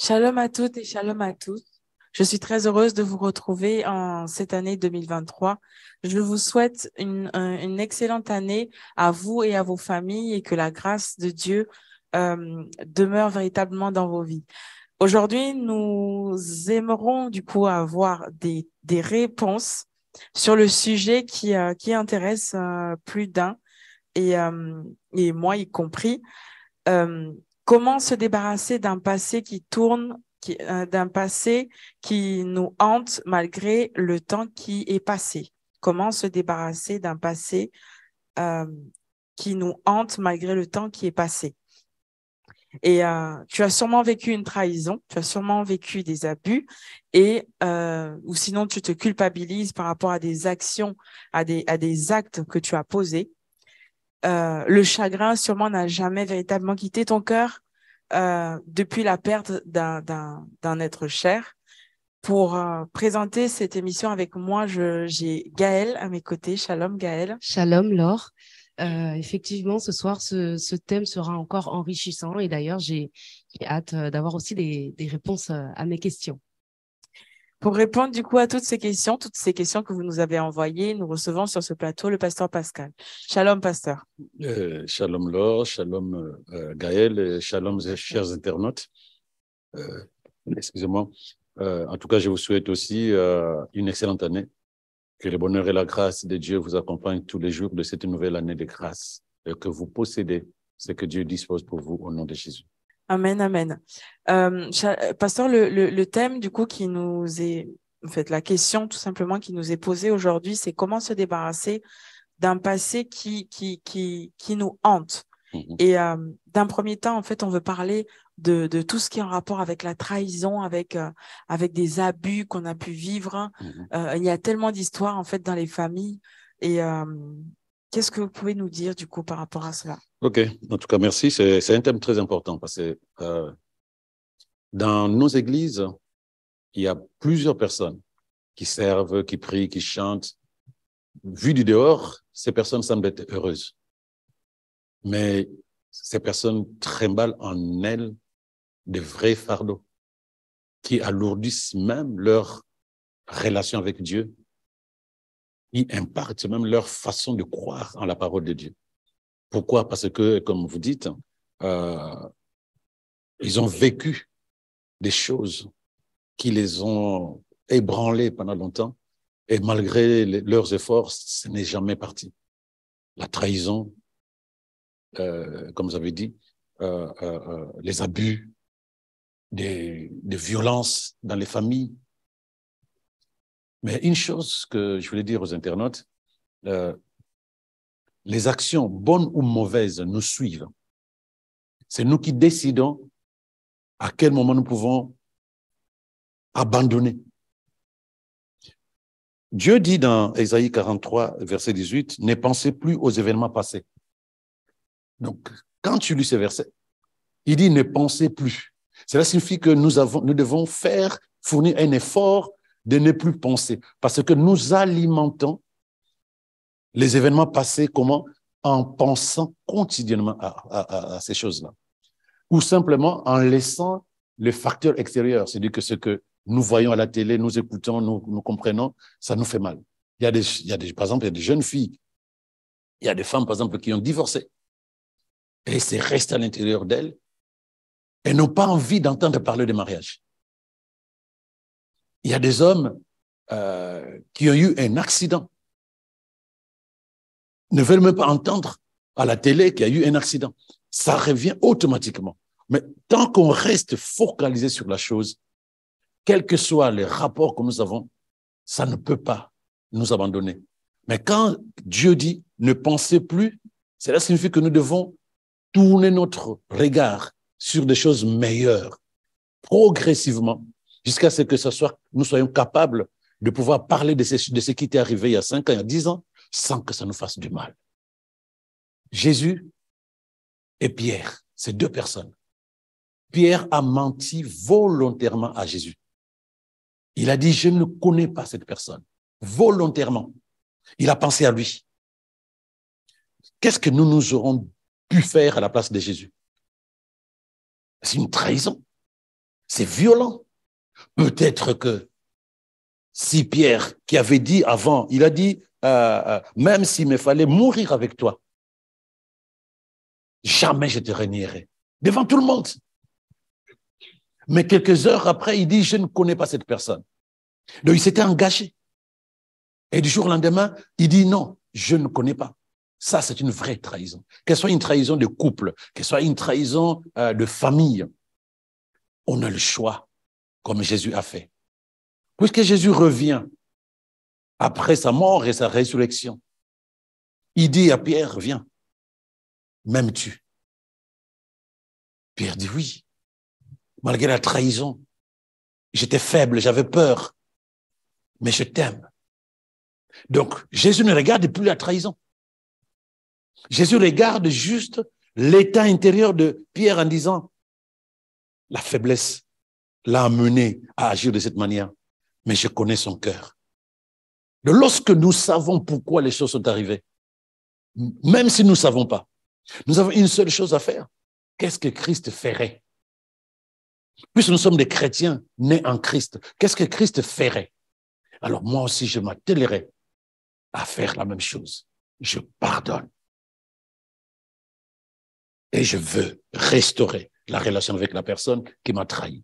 Shalom à toutes et shalom à tous. Je suis très heureuse de vous retrouver en cette année 2023. Je vous souhaite une excellente année à vous et à vos familles et que la grâce de Dieu demeure véritablement dans vos vies. Aujourd'hui, nous aimerons du coup avoir des réponses sur le sujet qui intéresse plus d'un et moi y compris. Euh, Comment se débarrasser d'un passé qui tourne, d'un passé qui nous hante malgré le temps qui est passé? Comment se débarrasser d'un passé euh, qui nous hante malgré le temps qui est passé? Et tu as sûrement vécu une trahison, tu as sûrement vécu des abus, ou sinon tu te culpabilises par rapport à des actions, à des actes que tu as posés. Le chagrin sûrement n'a jamais véritablement quitté ton cœur depuis la perte d'un être cher. Pour présenter cette émission avec moi, j'ai Gaëlle à mes côtés. Shalom Gaëlle. Shalom Laure. Effectivement, ce soir, ce thème sera encore enrichissant et d'ailleurs, j'ai hâte d'avoir aussi des réponses à mes questions. Pour répondre du coup à toutes ces questions que vous nous avez envoyées, nous recevons sur ce plateau le pasteur Pascal. Shalom pasteur. Shalom Laure, shalom Gaël, et shalom chers internautes. Excusez-moi. En tout cas, je vous souhaite aussi une excellente année. Que le bonheur et la grâce de Dieu vous accompagnent tous les jours de cette nouvelle année de grâce et que vous possédez ce que Dieu dispose pour vous au nom de Jésus. Amen, amen. Pasteur, le thème du coup qui nous est, en fait, la question tout simplement qui nous est posée aujourd'hui, c'est comment se débarrasser d'un passé qui nous hante. Et d'un premier temps, en fait, on veut parler de tout ce qui est en rapport avec la trahison, avec des abus qu'on a pu vivre. Il y a tellement d'histoires, en fait, dans les familles. Et qu'est-ce que vous pouvez nous dire, du coup, par rapport à cela? OK. En tout cas, merci. C'est un thème très important parce que dans nos églises, il y a plusieurs personnes qui servent, qui prient, qui chantent. Vu du dehors, ces personnes semblent être heureuses. Mais ces personnes trimballent en elles de vrais fardeaux qui alourdissent même leur relation avec Dieu, qui impactent même leur façon de croire en la parole de Dieu. Pourquoi? Parce que, comme vous dites, ils ont vécu des choses qui les ont ébranlés pendant longtemps et malgré leurs efforts, ce n'est jamais parti. La trahison, comme vous avez dit, les abus, des violences dans les familles. Mais une chose que je voulais dire aux internautes, les actions bonnes ou mauvaises nous suivent. C'est nous qui décidons à quel moment nous pouvons abandonner. Dieu dit dans Ésaïe 43, verset 18, « Ne pensez plus aux événements passés. » Donc, quand tu lis ce verset, il dit « Ne pensez plus ». Cela signifie que nous devons fournir un effort de ne plus penser parce que nous alimentons les événements passés comment? En pensant quotidiennement à ces choses-là. Ou simplement en laissant le facteur extérieur, c'est-à-dire que ce que nous voyons à la télé, nous écoutons, nous comprenons, ça nous fait mal. Par exemple, il y a des jeunes filles, il y a des femmes, par exemple, qui ont divorcé. Et c'est resté à l'intérieur d'elles. Elles n'ont pas envie d'entendre parler de mariage. Il y a des hommes qui ont eu un accident, ne veulent même pas entendre à la télé qu'il y a eu un accident. Ça revient automatiquement. Mais tant qu'on reste focalisé sur la chose, quels que soient les rapports que nous avons, ça ne peut pas nous abandonner. Mais quand Dieu dit « ne pensez plus », cela signifie que nous devons tourner notre regard sur des choses meilleures, progressivement, jusqu'à ce que nous soyons capables de pouvoir parler de ce qui t'est arrivé il y a 5 ans, il y a 10 ans, sans que ça nous fasse du mal. Jésus et Pierre, ces deux personnes. Pierre a menti volontairement à Jésus. Il a dit, je ne connais pas cette personne. Volontairement. Il a pensé à lui. Qu'est-ce que nous aurons pu faire à la place de Jésus? C'est une trahison. C'est violent. Peut-être que si Pierre, qui avait dit avant, il a dit, même s'il me fallait mourir avec toi, jamais je te renierai. Devant tout le monde. Mais quelques heures après, il dit, je ne connais pas cette personne. Donc, il s'était engagé. Et du jour au lendemain, il dit, non, je ne connais pas. Ça, c'est une vraie trahison. Qu'elle soit une trahison de couple, qu'elle soit une trahison de famille, on a le choix, comme Jésus a fait. Puisque Jésus revient après sa mort et sa résurrection, il dit à Pierre, viens, m'aimes-tu? Pierre dit oui. Malgré la trahison, j'étais faible, j'avais peur, mais je t'aime. Donc, Jésus ne regarde plus la trahison. Jésus regarde juste l'état intérieur de Pierre en disant, la faiblesse l'a amené à agir de cette manière, mais je connais son cœur. Donc, lorsque nous savons pourquoi les choses sont arrivées, même si nous ne savons pas, nous avons une seule chose à faire. Qu'est-ce que Christ ferait? Puisque nous sommes des chrétiens nés en Christ, qu'est-ce que Christ ferait? Alors moi aussi, je m'attellerai à faire la même chose. Je pardonne. Et je veux restaurer la relation avec la personne qui m'a trahi.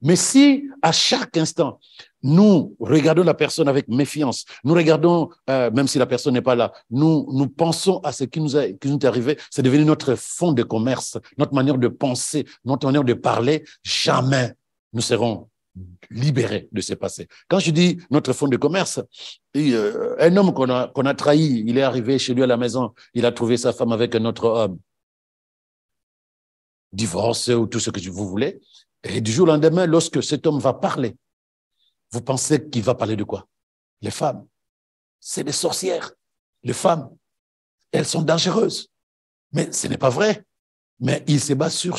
Mais si à chaque instant, nous regardons la personne avec méfiance, nous regardons, même si la personne n'est pas là, nous pensons à ce qui nous est arrivé, c'est devenu notre fond de commerce, notre manière de penser, notre manière de parler, jamais nous serons libérés de ce passé. Quand je dis notre fond de commerce, un homme qu'on a trahi, il est arrivé chez lui à la maison, il a trouvé sa femme avec un autre homme. Divorce ou tout ce que vous voulez. Et du jour au lendemain, lorsque cet homme va parler, vous pensez qu'il va parler de quoi? Les femmes, c'est des sorcières. Les femmes, elles sont dangereuses. Mais ce n'est pas vrai. Mais il se base sur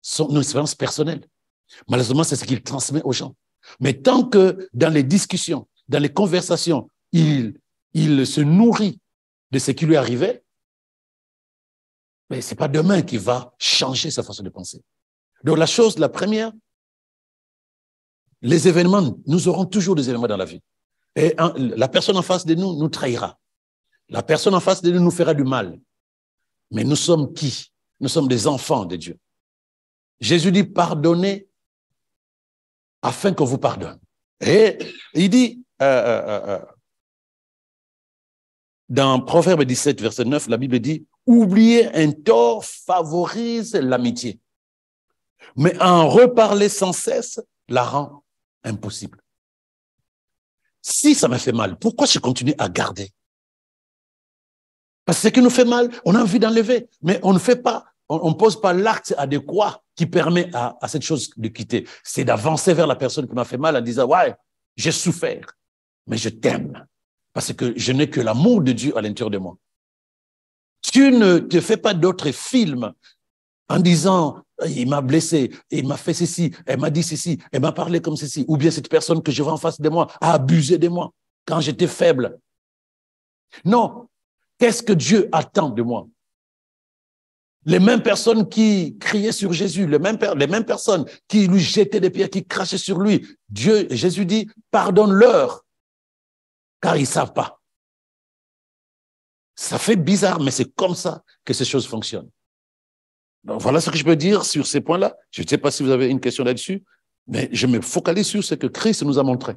son expérience personnelle. Malheureusement, c'est ce qu'il transmet aux gens. Mais tant que dans les discussions, dans les conversations, il se nourrit de ce qui lui arrivait, mais ce n'est pas demain qu'il va changer sa façon de penser. Donc la première, les événements, nous aurons toujours des événements dans la vie. Et la personne en face de nous nous trahira. La personne en face de nous nous fera du mal. Mais nous sommes qui? Nous sommes des enfants de Dieu. Jésus dit, pardonnez afin qu'on vous pardonne. Et il dit, dans Proverbe 17, verset 9, la Bible dit, oublier un tort favorise l'amitié, mais en reparler sans cesse la rend impossible. Si ça me fait mal, pourquoi je continue à garder? Parce que ce qui nous fait mal, on a envie d'enlever, mais on ne fait pas, on ne pose pas l'acte adéquat qui permet à cette chose de quitter. C'est d'avancer vers la personne qui m'a fait mal en disant, ouais, j'ai souffert, mais je t'aime. Parce que je n'ai que l'amour de Dieu à l'intérieur de moi. Tu ne te fais pas d'autres films en disant, il m'a blessé, il m'a fait ceci, elle m'a dit ceci, elle m'a parlé comme ceci, ou bien cette personne que je vois en face de moi a abusé de moi quand j'étais faible. Non. Qu'est-ce que Dieu attend de moi? Les mêmes personnes qui criaient sur Jésus, les mêmes personnes qui lui jetaient des pierres, qui crachaient sur lui, Jésus dit, pardonne-leur, car ils ne savent pas. Ça fait bizarre, mais c'est comme ça que ces choses fonctionnent. Donc, voilà ce que je peux dire sur ces points-là. Je ne sais pas si vous avez une question là-dessus, mais je me focalise sur ce que Christ nous a montré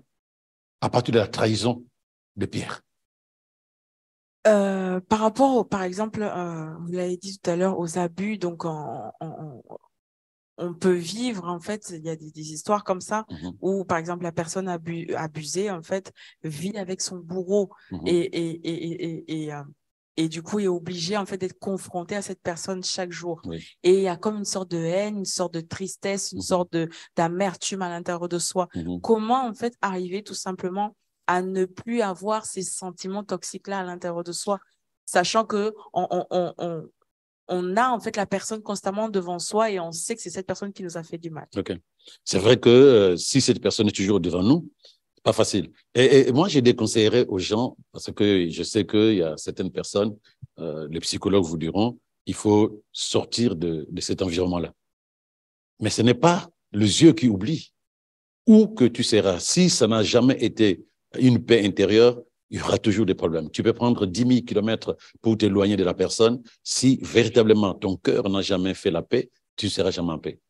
à partir de la trahison de Pierre. Par rapport, par exemple, vous l'avez dit tout à l'heure, aux abus, donc on peut vivre, en fait, il y a des histoires comme ça, où, par exemple, la personne abusée, en fait, vit avec son bourreau et du coup, est obligée, en fait, d'être confrontée à cette personne chaque jour. Oui. Et il y a comme une sorte de haine, une sorte de tristesse, une sorte d'amertume à l'intérieur de soi. Comment, en fait, arriver tout simplement à ne plus avoir ces sentiments toxiques-là à l'intérieur de soi, sachant que on a en fait la personne constamment devant soi et on sait que c'est cette personne qui nous a fait du mal. Ok. C'est vrai que si cette personne est toujours devant nous, c'est pas facile. Et moi, je déconseillerais aux gens, parce que je sais qu'il y a certaines personnes, les psychologues vous diront, il faut sortir de cet environnement-là. Mais ce n'est pas les yeux qui oublient. Où que tu seras, si ça n'a jamais été une paix intérieure, il y aura toujours des problèmes. Tu peux prendre 10 000 kilomètres pour t'éloigner de la personne. Si véritablement ton cœur n'a jamais fait la paix, tu ne seras jamais en paix.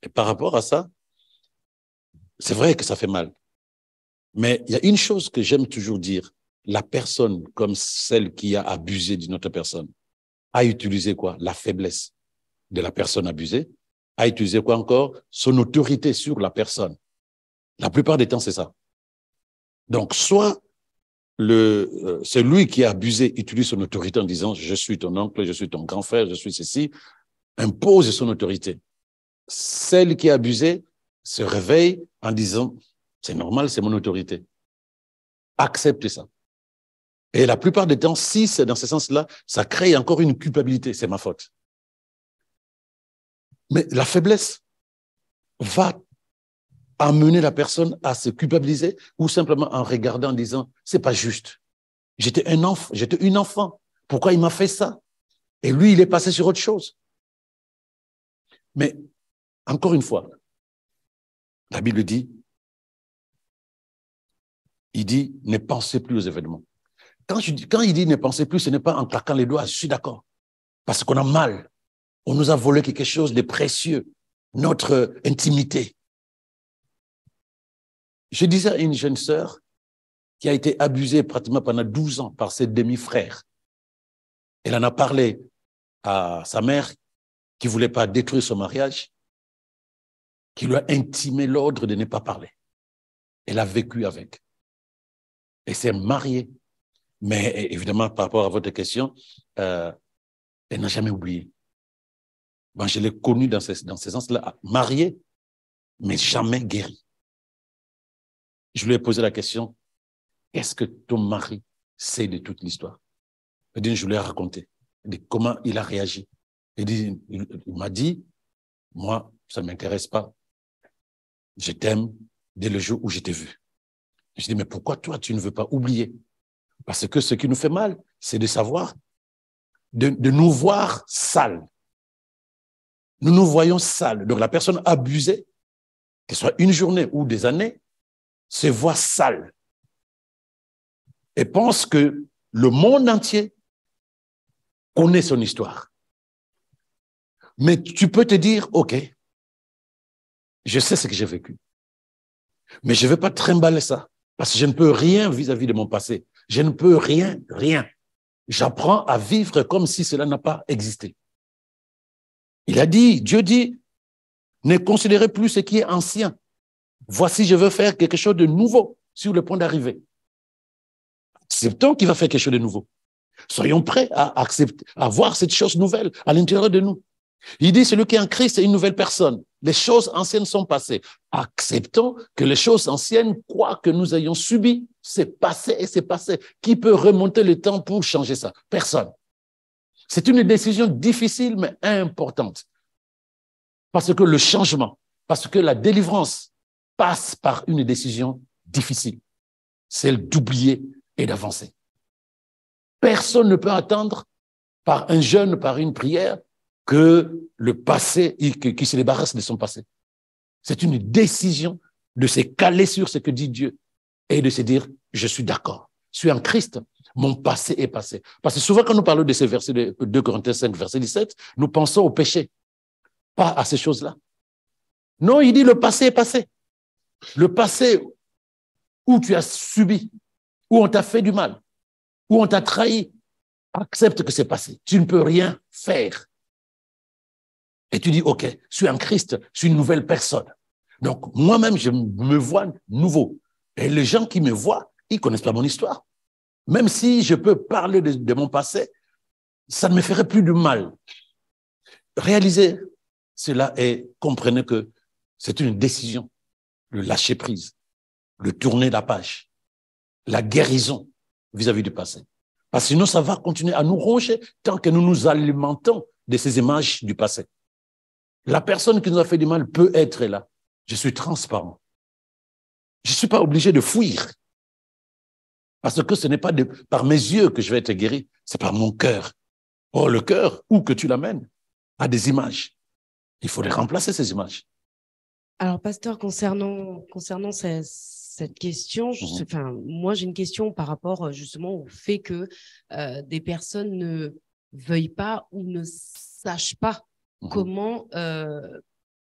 Et par rapport à ça, c'est vrai que ça fait mal. Mais il y a une chose que j'aime toujours dire. La personne, comme celle qui a abusé d'une autre personne, a utilisé quoi? La faiblesse de la personne abusée, a utilisé quoi encore? Son autorité sur la personne. La plupart des temps, c'est ça. Donc, soit celui qui a abusé utilise son autorité en disant « je suis ton oncle, je suis ton grand frère, je suis ceci », impose son autorité. Celle qui a abusé se réveille en disant « c'est normal, c'est mon autorité ». Accepte ça. Et la plupart des temps, si c'est dans ce sens-là, ça crée encore une culpabilité, c'est ma faute. Mais la faiblesse va amener la personne à se culpabiliser ou simplement en regardant en disant « c'est pas juste. J'étais une enfant. Pourquoi il m'a fait ça? Et lui, il est passé sur autre chose. » Mais encore une fois, la Bible dit, il dit « ne pensez plus aux événements ». Quand il dit « ne pensez plus », ce n'est pas en claquant les doigts, je suis d'accord. Parce qu'on a mal. On nous a volé quelque chose de précieux, notre intimité. Je disais à une jeune sœur qui a été abusée pratiquement pendant 12 ans par ses demi-frères. Elle en a parlé à sa mère qui ne voulait pas détruire son mariage, qui lui a intimé l'ordre de ne pas parler. Elle a vécu avec. Elle s'est mariée. Mais évidemment, par rapport à votre question, elle n'a jamais oublié. Bon, je l'ai connue dans ce sens-là, mariée, mais jamais guérie. Je lui ai posé la question, qu'est-ce que ton mari sait de toute l'histoire? Je lui ai raconté comment il a réagi. Il m'a dit, moi, ça ne m'intéresse pas. Je t'aime dès le jour où je t'ai vu. Je dis, mais pourquoi toi, tu ne veux pas oublier? Parce que ce qui nous fait mal, c'est de savoir, de nous voir sales. Nous nous voyons sales. Donc la personne abusée, que ce soit une journée ou des années, se voit sale et pense que le monde entier connaît son histoire. Mais tu peux te dire, OK, je sais ce que j'ai vécu, mais je ne vais pas trimballer ça parce que je ne peux rien vis-à-vis de mon passé. Je ne peux rien. J'apprends à vivre comme si cela n'a pas existé. Il a dit, Dieu dit, ne considérez plus ce qui est ancien. Voici, je veux faire quelque chose de nouveau sur le point d'arriver. Acceptons qu'il va faire quelque chose de nouveau. Soyons prêts à accepter, à voir cette chose nouvelle à l'intérieur de nous. Il dit, celui qui est en Christ est une nouvelle personne. Les choses anciennes sont passées. Acceptons que les choses anciennes, quoi que nous ayons subi, c'est passé et c'est passé. Qui peut remonter le temps pour changer ça? Personne. C'est une décision difficile mais importante. Parce que le changement, parce que la délivrance passe par une décision difficile, celle d'oublier et d'avancer. Personne ne peut attendre par un jeûne, par une prière, que le passé, qu'il se débarrasse de son passé. C'est une décision de se caler sur ce que dit Dieu et de se dire, je suis d'accord, je suis en Christ, mon passé est passé. Parce que souvent quand nous parlons de ces versets de 2 Corinthiens 5, verset 17, nous pensons au péché, pas à ces choses-là. Non, il dit le passé est passé. Le passé où tu as subi, où on t'a fait du mal, où on t'a trahi, accepte que c'est passé. Tu ne peux rien faire. Et tu dis, OK, je suis en Christ, je suis une nouvelle personne. Donc, moi-même, je me vois nouveau. Et les gens qui me voient, ils ne connaissent pas mon histoire. Même si je peux parler de mon passé, ça ne me ferait plus de mal. Réalisez cela et comprenez que c'est une décision, le lâcher prise, le tourner la page, la guérison vis-à-vis du passé. Parce que sinon, ça va continuer à nous ronger tant que nous nous alimentons de ces images du passé. La personne qui nous a fait du mal peut être là. Je suis transparent. Je ne suis pas obligé de fuir. Parce que ce n'est pas par mes yeux que je vais être guéri, c'est par mon cœur. Or, le cœur, où que tu l'amènes, a des images. Il faut les remplacer, ces images. Alors, pasteur, concernant cette question, moi, j'ai une question par rapport justement au fait que des personnes ne veuillent pas ou ne sachent pas comment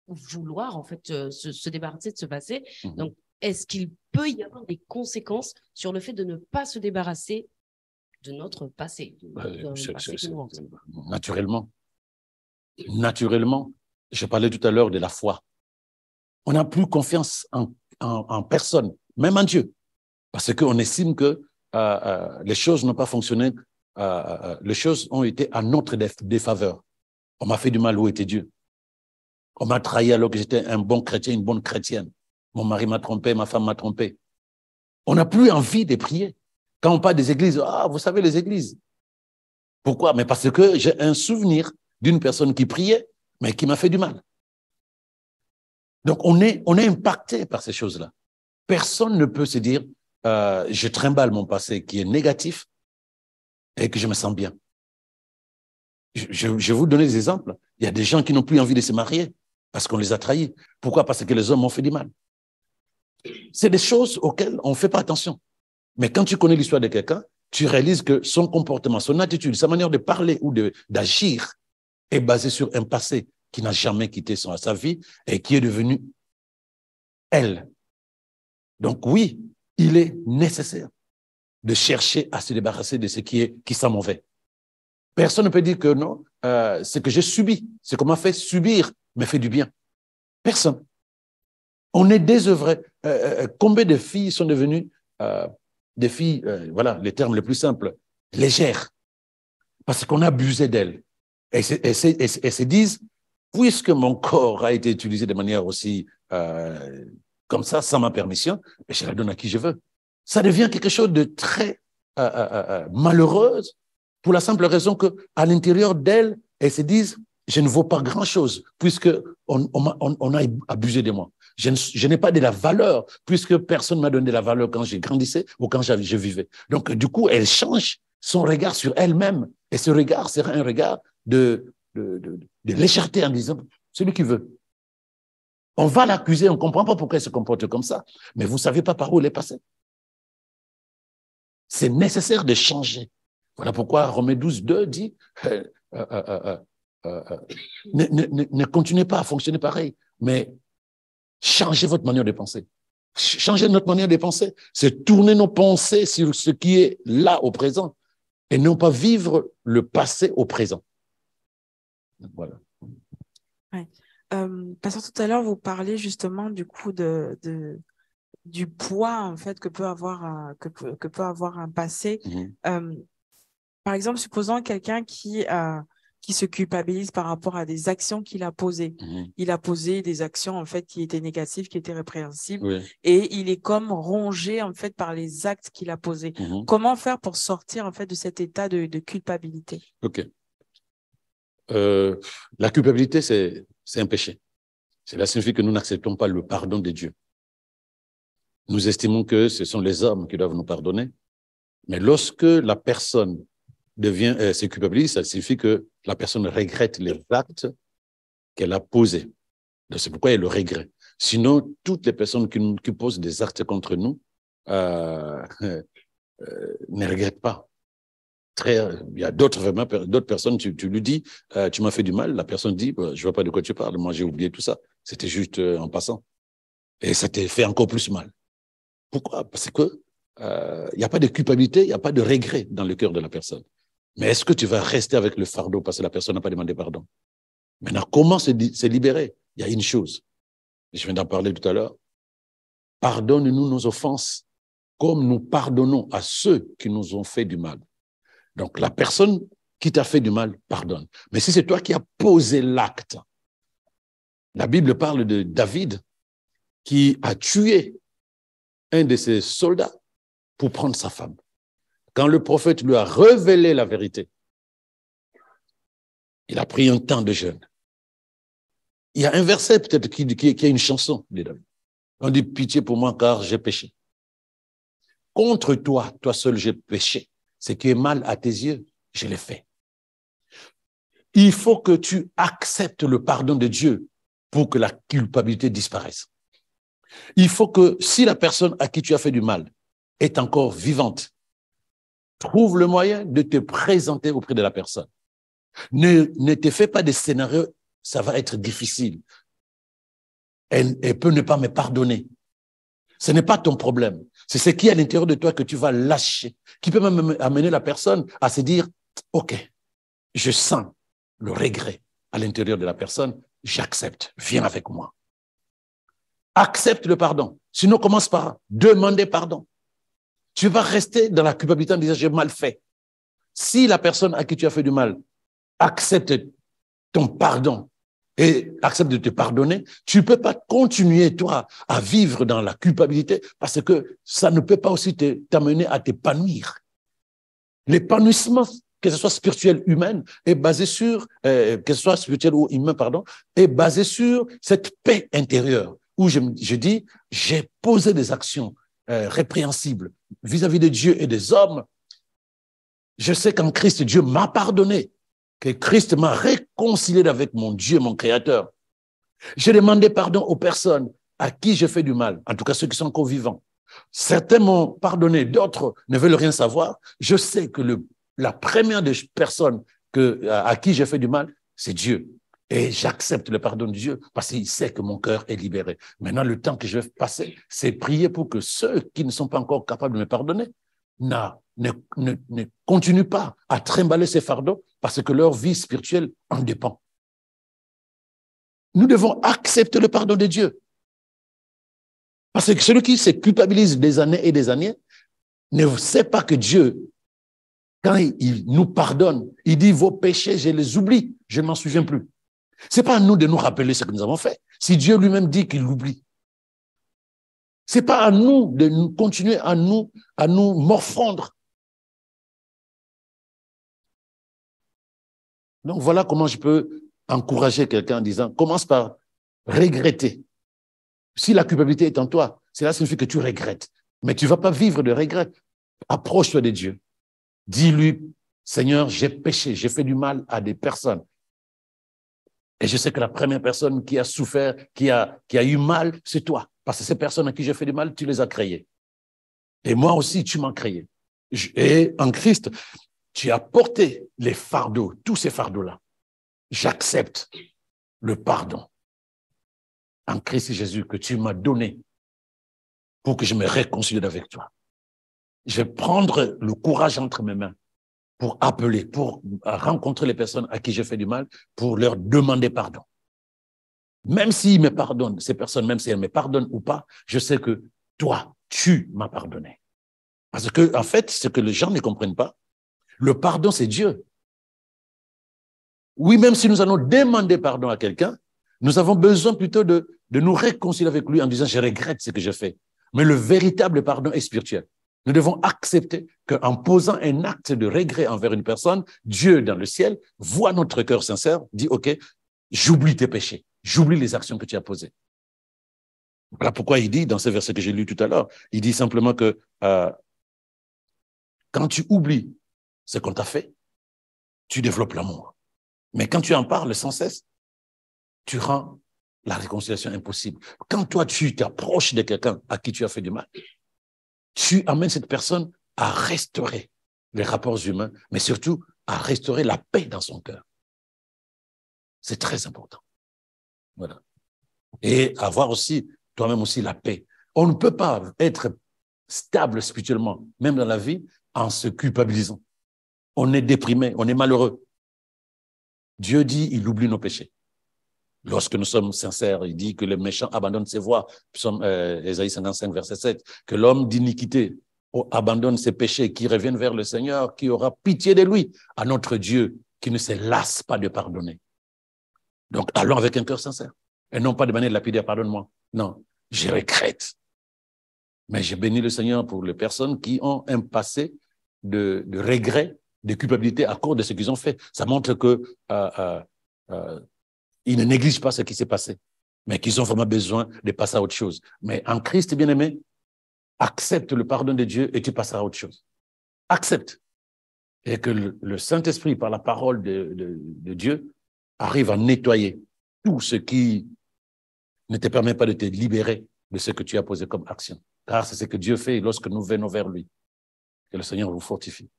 vouloir en fait se débarrasser de ce passé. Donc, est-ce qu'il peut y avoir des conséquences sur le fait de ne pas se débarrasser de notre passé, passé qui nous hante? Naturellement, je parlais tout à l'heure de la foi. On n'a plus confiance en personne, même en Dieu, parce qu'on estime que les choses n'ont pas fonctionné, les choses ont été à notre défaveur. On m'a fait du mal, où était Dieu? On m'a trahi alors que j'étais un bon chrétien, une bonne chrétienne. Mon mari m'a trompé, ma femme m'a trompé. On n'a plus envie de prier. Quand on parle des églises, vous savez, les églises. Pourquoi? Mais parce que j'ai un souvenir d'une personne qui priait, mais qui m'a fait du mal. Donc, on est impacté par ces choses-là. Personne ne peut se dire, je trimballe mon passé qui est négatif et que je me sens bien. Je vais vous donner des exemples. Il y a des gens qui n'ont plus envie de se marier parce qu'on les a trahis. Pourquoi? Parce que les hommes ont fait du mal. C'est des choses auxquelles on ne fait pas attention. Mais quand tu connais l'histoire de quelqu'un, tu réalises que son comportement, son attitude, sa manière de parler ou d'agir est basée sur un passé qui n'a jamais quitté sa vie et qui est devenu elle. Donc oui, il est nécessaire de chercher à se débarrasser de ce qui sent mauvais. Personne ne peut dire que non, ce que j'ai subi, ce qu'on m'a fait subir me fait du bien. Personne. On est désœuvré. Combien de filles sont devenues des filles, voilà les termes les plus simples, légères, parce qu'on a abusé d'elles. Et se disent, puisque mon corps a été utilisé de manière aussi comme ça, sans ma permission, je la donne à qui je veux. Ça devient quelque chose de très malheureuse, pour la simple raison qu'à l'intérieur d'elles, elles se disent, je ne vaux pas grand-chose, puisque on a abusé de moi. Je n'ai pas de la valeur, puisque personne ne m'a donné de la valeur quand j'ai grandissé ou quand je vivais. Donc, du coup, elle change son regard sur elle-même. Et ce regard sera un regard de légèreté en disant, celui qui veut. On va l'accuser, on ne comprend pas pourquoi elle se comporte comme ça, mais vous ne savez pas par où elle est passée. C'est nécessaire de changer. Voilà pourquoi Romains 12, 2 dit ne continuez pas à fonctionner pareil, mais changez votre manière de penser. Changer notre manière de penser, c'est tourner nos pensées sur ce qui est là au présent et non pas vivre le passé au présent. Voilà. Ouais. Pasteur, tout à l'heure, vous parlez justement du coup du poids en fait que peut avoir un passé. Par exemple, supposons quelqu'un qui se culpabilise par rapport à des actions qu'il a posées. Il a posé des actions en fait qui étaient négatives, qui étaient répréhensibles, et il est comme rongé en fait par les actes qu'il a posés. Comment faire pour sortir en fait de cet état de culpabilité? Ok. La culpabilité, c'est un péché. Cela signifie que nous n'acceptons pas le pardon de Dieu. Nous estimons que ce sont les hommes qui doivent nous pardonner. Mais lorsque la personne se culpabilise, ça signifie que la personne regrette les actes qu'elle a posés. C'est pourquoi il y a le regret. Sinon, toutes les personnes qui posent des actes contre nous ne regrettent pas. Il y a d'autres personnes, tu lui dis, tu m'as fait du mal, la personne dit, je ne vois pas de quoi tu parles, moi j'ai oublié tout ça, c'était juste en passant. Et ça t'a fait encore plus mal. Pourquoi? Parce que il n'y a pas de culpabilité, il n'y a pas de regret dans le cœur de la personne. Mais est-ce que tu vas rester avec le fardeau parce que la personne n'a pas demandé pardon? Maintenant, comment se libérer? Il y a une chose, je viens d'en parler tout à l'heure, pardonne-nous nos offenses comme nous pardonnons à ceux qui nous ont fait du mal. Donc, la personne qui t'a fait du mal, pardonne. Mais si c'est toi qui as posé l'acte, la Bible parle de David qui a tué un de ses soldats pour prendre sa femme. Quand le prophète lui a révélé la vérité, il a pris un temps de jeûne. Il y a un verset peut-être qui est une chanson de David. On dit, pitié pour moi car j'ai péché. Contre toi, toi seul j'ai péché. Ce qui est mal à tes yeux, je l'ai fait. Il faut que tu acceptes le pardon de Dieu pour que la culpabilité disparaisse. Il faut que si la personne à qui tu as fait du mal est encore vivante, trouve le moyen de te présenter auprès de la personne. Ne te fais pas des scénarios, ça va être difficile. Elle peut ne pas me pardonner. Ce n'est pas ton problème. C'est ce qui est à l'intérieur de toi que tu vas lâcher, qui peut même amener la personne à se dire, OK, je sens le regret à l'intérieur de la personne, j'accepte, viens avec moi. Accepte le pardon. Sinon, commence par demander pardon. Tu vas rester dans la culpabilité en disant, j'ai mal fait. Si la personne à qui tu as fait du mal accepte ton pardon et accepte de te pardonner, tu ne peux pas continuer, toi, à vivre dans la culpabilité parce que ça ne peut pas aussi t'amener à t'épanouir. L'épanouissement, que ce soit spirituel, humain, est basé sur, que ce soit spirituel ou humain, pardon, est basé sur cette paix intérieure où je dis, j'ai posé des actions répréhensibles vis-à-vis de Dieu et des hommes. Je sais qu'en Christ, Dieu m'a pardonné, que Christ m'a réconcilié avec mon Dieu, mon Créateur. J'ai demandé pardon aux personnes à qui j'ai fait du mal, en tout cas ceux qui sont encore vivants. Certains m'ont pardonné, d'autres ne veulent rien savoir. Je sais que la première des personnes à qui j'ai fait du mal, c'est Dieu. Et j'accepte le pardon de Dieu parce qu'il sait que mon cœur est libéré. Maintenant, le temps que je vais passer, c'est prier pour que ceux qui ne sont pas encore capables de me pardonner ne continuent pas à trimballer ces fardeaux parce que leur vie spirituelle en dépend. Nous devons accepter le pardon de Dieu. Parce que celui qui se culpabilise des années et des années ne sait pas que Dieu, quand il nous pardonne, il dit vos péchés, je les oublie, je ne m'en souviens plus. Ce n'est pas à nous de nous rappeler ce que nous avons fait. Si Dieu lui-même dit qu'il l'oublie, ce n'est pas à nous de continuer à nous morfondre. Donc voilà comment je peux encourager quelqu'un en disant, commence par regretter. Si la culpabilité est en toi, cela signifie que tu regrettes. Mais tu ne vas pas vivre de regret. Approche-toi de Dieu. Dis-lui, Seigneur, j'ai péché, j'ai fait du mal à des personnes. Et je sais que la première personne qui a souffert, qui a eu mal, c'est toi. Parce que ces personnes à qui j'ai fait du mal, tu les as créées. Et moi aussi, tu m'as créé. Et en Christ, tu as porté les fardeaux, tous ces fardeaux-là. J'accepte le pardon en Christ Jésus que tu m'as donné pour que je me réconcilie avec toi. Je vais prendre le courage entre mes mains pour appeler, pour rencontrer les personnes à qui j'ai fait du mal, pour leur demander pardon. Même s'ils me pardonnent, ces personnes, même si elles me pardonnent ou pas, je sais que toi, tu m'as pardonné. Parce que, en fait, ce que les gens ne comprennent pas, le pardon, c'est Dieu. Oui, même si nous allons demander pardon à quelqu'un, nous avons besoin plutôt de nous réconcilier avec lui en disant « je regrette ce que j'ai fait ». Mais le véritable pardon est spirituel. Nous devons accepter qu'en posant un acte de regret envers une personne, Dieu dans le ciel voit notre cœur sincère, dit « ok, j'oublie tes péchés, j'oublie les actions que tu as posées ». Voilà pourquoi il dit, dans ce verset que j'ai lu tout à l'heure, il dit simplement que quand tu oublies ce qu'on t'a fait, tu développes l'amour. Mais quand tu en parles sans cesse, tu rends la réconciliation impossible. Quand toi, tu t'approches de quelqu'un à qui tu as fait du mal, tu amènes cette personne à restaurer les rapports humains, mais surtout à restaurer la paix dans son cœur. C'est très important. Voilà. Et avoir aussi, toi-même aussi, la paix. On ne peut pas être stable spirituellement, même dans la vie, en se culpabilisant. On est déprimé, on est malheureux. Dieu dit, il oublie nos péchés. Lorsque nous sommes sincères, il dit que le méchant abandonne ses voies. Ésaïe 55, verset 7. Que l'homme d'iniquité abandonne ses péchés, qui revienne vers le Seigneur, qui aura pitié de lui, à notre Dieu, qui ne se lasse pas de pardonner. Donc, allons avec un cœur sincère. Et non pas de manière lapidaire, pardonne-moi. Non, je regrette. Mais je bénis le Seigneur pour les personnes qui ont un passé de regret, de culpabilité à cause de ce qu'ils ont fait. Ça montre que ils ne négligent pas ce qui s'est passé, mais qu'ils ont vraiment besoin de passer à autre chose. Mais en Christ, bien-aimé, accepte le pardon de Dieu et tu passeras à autre chose. Accepte. Et que le Saint-Esprit, par la parole de Dieu, arrive à nettoyer tout ce qui ne te permet pas de te libérer de ce que tu as posé comme action. Car c'est ce que Dieu fait lorsque nous venons vers lui. Que le Seigneur vous fortifie.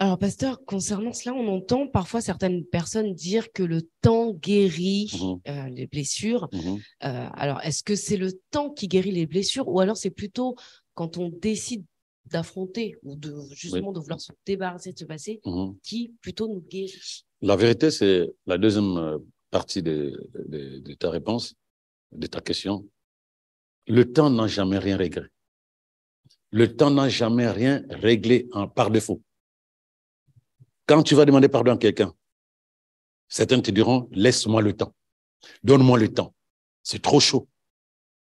Alors, pasteur, concernant cela, on entend parfois certaines personnes dire que le temps guérit les blessures. Alors, est-ce que c'est le temps qui guérit les blessures ou alors c'est plutôt quand on décide d'affronter ou de justement de vouloir se débarrasser de ce passé qui plutôt nous guérit? La vérité, c'est la deuxième partie de ta réponse, de ta question. Le temps n'a jamais rien réglé. Le temps n'a jamais rien réglé par défaut. Quand tu vas demander pardon à quelqu'un, certains te diront, laisse-moi le temps. Donne-moi le temps. C'est trop chaud.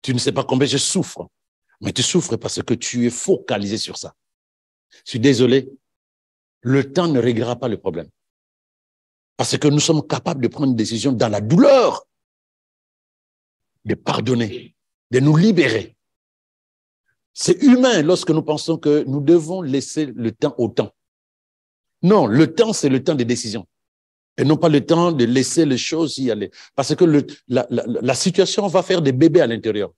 Tu ne sais pas combien je souffre. Mais tu souffres parce que tu es focalisé sur ça. Je suis désolé. Le temps ne réglera pas le problème. Parce que nous sommes capables de prendre une décision dans la douleur, de pardonner, de nous libérer. C'est humain lorsque nous pensons que nous devons laisser le temps au temps. Non, le temps, c'est le temps des décisions. Et non pas le temps de laisser les choses y aller. Parce que la situation va faire des bébés à l'intérieur.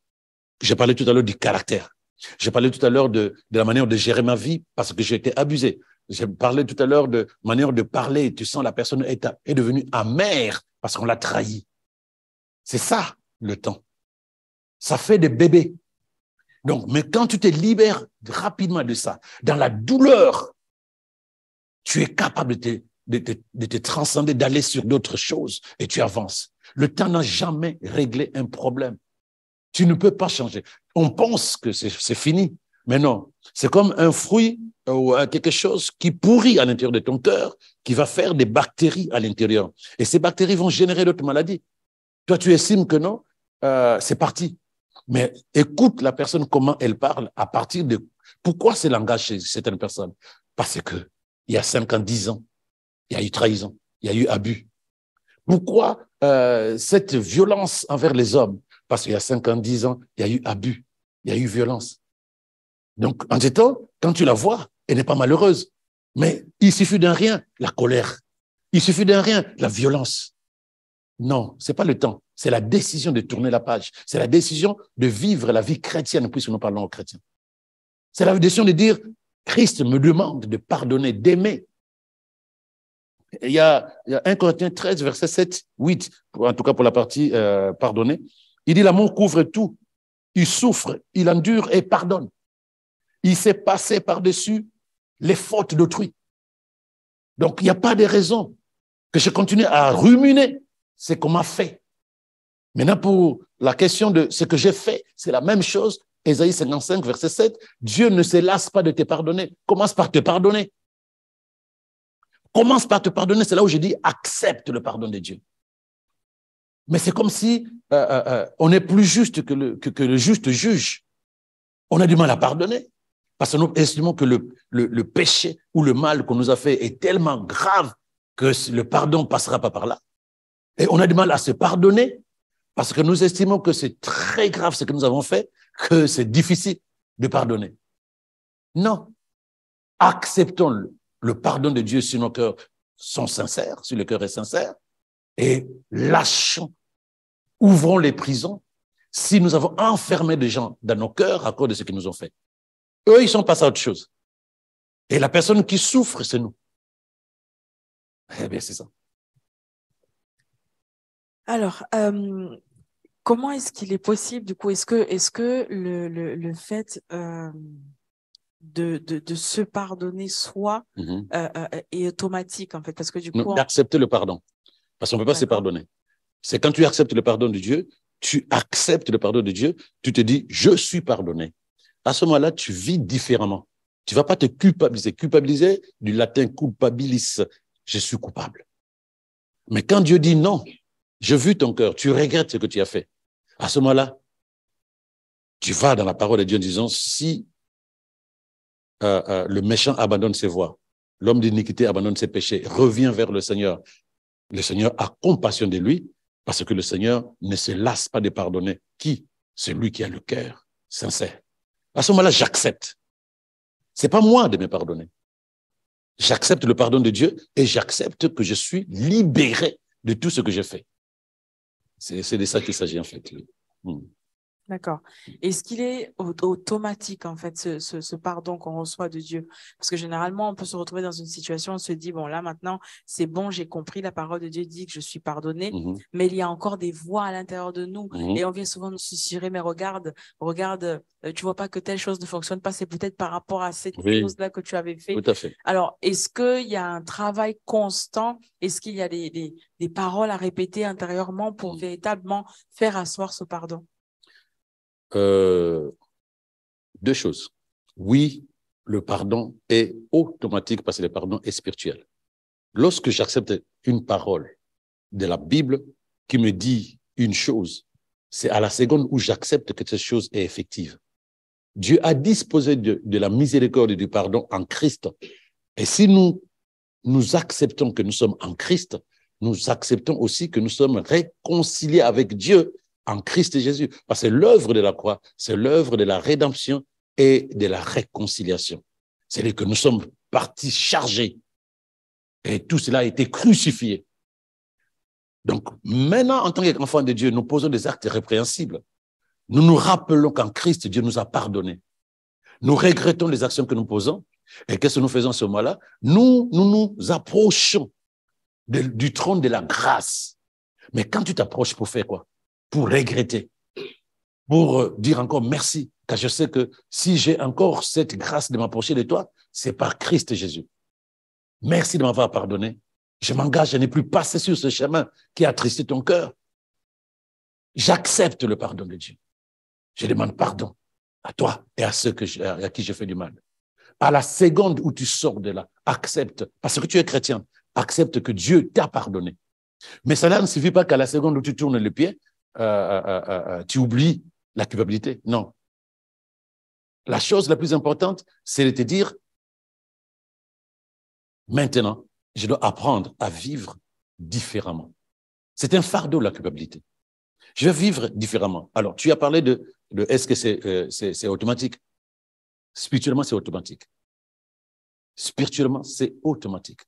J'ai parlé tout à l'heure du caractère. J'ai parlé tout à l'heure de la manière de gérer ma vie parce que j'ai été abusé. J'ai parlé tout à l'heure de manière de parler. Tu sens la personne est devenue amère parce qu'on l'a trahi. C'est ça, le temps. Ça fait des bébés. Donc, mais quand tu te libères rapidement de ça, dans la douleur, tu es capable de te transcender, d'aller sur d'autres choses et tu avances. Le temps n'a jamais réglé un problème. Tu ne peux pas changer. On pense que c'est fini, mais non. C'est comme un fruit ou quelque chose qui pourrit à l'intérieur de ton cœur, qui va faire des bactéries à l'intérieur. Et ces bactéries vont générer d'autres maladies. Toi, tu estimes que non, c'est parti. Mais écoute la personne, comment elle parle à partir de... Pourquoi ce langage chez certaines personnes? Parce que il y a 5 ans, 10 ans, il y a eu trahison, il y a eu abus. Pourquoi cette violence envers les hommes? Parce qu'il y a 5 ans, 10 ans, il y a eu abus, il y a eu violence. Donc, en ce temps, quand tu la vois, elle n'est pas malheureuse. Mais il suffit d'un rien, la colère. Il suffit d'un rien, la violence. Non, ce n'est pas le temps. C'est la décision de tourner la page. C'est la décision de vivre la vie chrétienne, puisque nous parlons aux chrétiens. C'est la décision de dire, Christ me demande de pardonner, d'aimer. Il y a 1 Corinthiens 13, verset 7, 8, en tout cas pour la partie pardonner. Il dit, l'amour couvre tout. Il souffre, il endure et pardonne. Il s'est passé par-dessus les fautes d'autrui. Donc, il n'y a pas de raison que je continue à ruminer ce qu'on m'a fait. Maintenant, pour la question de ce que j'ai fait, c'est la même chose. Ésaïe 55, verset 7, Dieu ne se lasse pas de te pardonner. Commence par te pardonner. Commence par te pardonner. C'est là où je dis accepte le pardon de Dieu. Mais c'est comme si on est plus juste que le juste juge. On a du mal à pardonner. Parce que nous estimons que le péché ou le mal qu'on nous a fait est tellement grave que le pardon ne passera pas par là. Et on a du mal à se pardonner parce que nous estimons que c'est très grave ce que nous avons fait, que c'est difficile de pardonner. Non. Acceptons le pardon de Dieu si nos cœurs sont sincères, si le cœur est sincère, et lâchons, ouvrons les prisons si nous avons enfermé des gens dans nos cœurs à cause de ce qu'ils nous ont fait. Eux, ils sont passés à autre chose. Et la personne qui souffre, c'est nous. Eh bien, c'est ça. Alors, comment est-ce qu'il est possible, du coup, est-ce que le fait de se pardonner soi est automatique, en fait, parce que du coup... D'accepter le pardon. Parce qu'on ne peut pas se pardonner. C'est quand tu acceptes le pardon de Dieu, tu acceptes le pardon de Dieu, tu te dis, je suis pardonné. À ce moment-là, tu vis différemment. Tu ne vas pas te culpabiliser. Culpabiliser, du latin culpabilis, je suis coupable. Mais quand Dieu dit non, je vu ton cœur, tu regrettes ce que tu as fait. À ce moment-là, tu vas dans la parole de Dieu en disant, si le méchant abandonne ses voies, l'homme d'iniquité abandonne ses péchés, revient vers le Seigneur a compassion de lui, parce que le Seigneur ne se lasse pas de pardonner. Qui? Celui qui a le cœur sincère. À ce moment-là, j'accepte. C'est pas moi de me pardonner. J'accepte le pardon de Dieu et j'accepte que je suis libéré de tout ce que j'ai fait. C'est de ça qu'il s'agit en fait. Oui. D'accord. Est-ce qu'il est automatique, en fait, ce pardon qu'on reçoit de Dieu? Parce que généralement, on peut se retrouver dans une situation, on se dit, bon, là, maintenant, c'est bon, j'ai compris, la parole de Dieu dit que je suis pardonné, mais il y a encore des voix à l'intérieur de nous. Et on vient souvent nous susurrer, mais regarde, tu vois pas que telle chose ne fonctionne pas, c'est peut-être par rapport à cette chose-là que tu avais fait. Tout à fait. Alors, est-ce qu'il y a un travail constant? Est-ce qu'il y a des paroles à répéter intérieurement pour véritablement faire asseoir ce pardon? Deux choses. Oui, le pardon est automatique parce que le pardon est spirituel. Lorsque j'accepte une parole de la Bible qui me dit une chose, c'est à la seconde où j'accepte que cette chose est effective. Dieu a disposé de la miséricorde et du pardon en Christ. Et si nous acceptons que nous sommes en Christ, nous acceptons aussi que nous sommes réconciliés avec Dieu en Christ Jésus. Parce que l'œuvre de la croix, c'est l'œuvre de la rédemption et de la réconciliation. C'est-à-dire que nous sommes partis chargés et tout cela a été crucifié. Donc, maintenant, en tant qu'enfants de Dieu, nous posons des actes répréhensibles. Nous nous rappelons qu'en Christ, Dieu nous a pardonnés. Nous regrettons les actions que nous posons. Et qu'est-ce que nous faisons à ce moment-là? Nous approchons du trône de la grâce. Mais quand tu t'approches pour faire quoi? Pour regretter, pour dire encore merci, car je sais que si j'ai encore cette grâce de m'approcher de toi, c'est par Christ Jésus. Merci de m'avoir pardonné. Je m'engage à ne plus passer sur ce chemin qui a attristé ton cœur. J'accepte le pardon de Dieu. Je demande pardon à toi et à ceux à qui je fais du mal. À la seconde où tu sors de là, accepte, parce que tu es chrétien, accepte que Dieu t'a pardonné. Mais cela ne suffit pas qu'à la seconde où tu tournes le pied, tu oublies la culpabilité. Non. La chose la plus importante, c'est de te dire, maintenant, je dois apprendre à vivre différemment. C'est un fardeau, la culpabilité. Je vais vivre différemment. Alors, tu as parlé de est-ce que c'est automatique? Spirituellement, c'est automatique. Spirituellement, c'est automatique.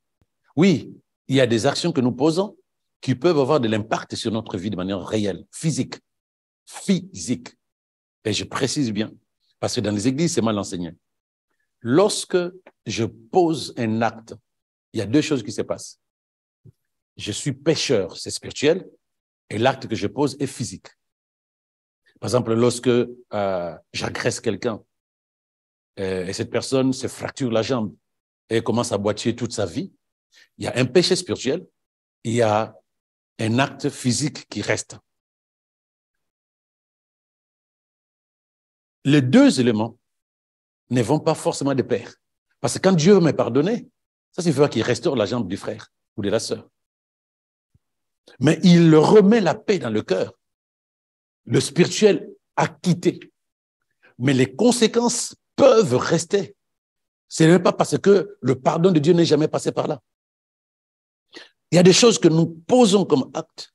Oui, il y a des actions que nous posons qui peuvent avoir de l'impact sur notre vie de manière réelle, physique. Physique. Et je précise bien, parce que dans les églises, c'est mal enseigné. Lorsque je pose un acte, il y a deux choses qui se passent. Je suis pécheur, c'est spirituel, et l'acte que je pose est physique. Par exemple, lorsque j'agresse quelqu'un et cette personne se fracture la jambe et commence à boiter toute sa vie, il y a un péché spirituel, il y a un acte physique qui reste. Les deux éléments ne vont pas forcément de pair. Parce que quand Dieu veut me pardonner, ça signifie qu'il restaure la jambe du frère ou de la sœur. Mais il remet la paix dans le cœur. Le spirituel a quitté. Mais les conséquences peuvent rester. Ce n'est pas parce que le pardon de Dieu n'est jamais passé par là. Il y a des choses que nous posons comme actes.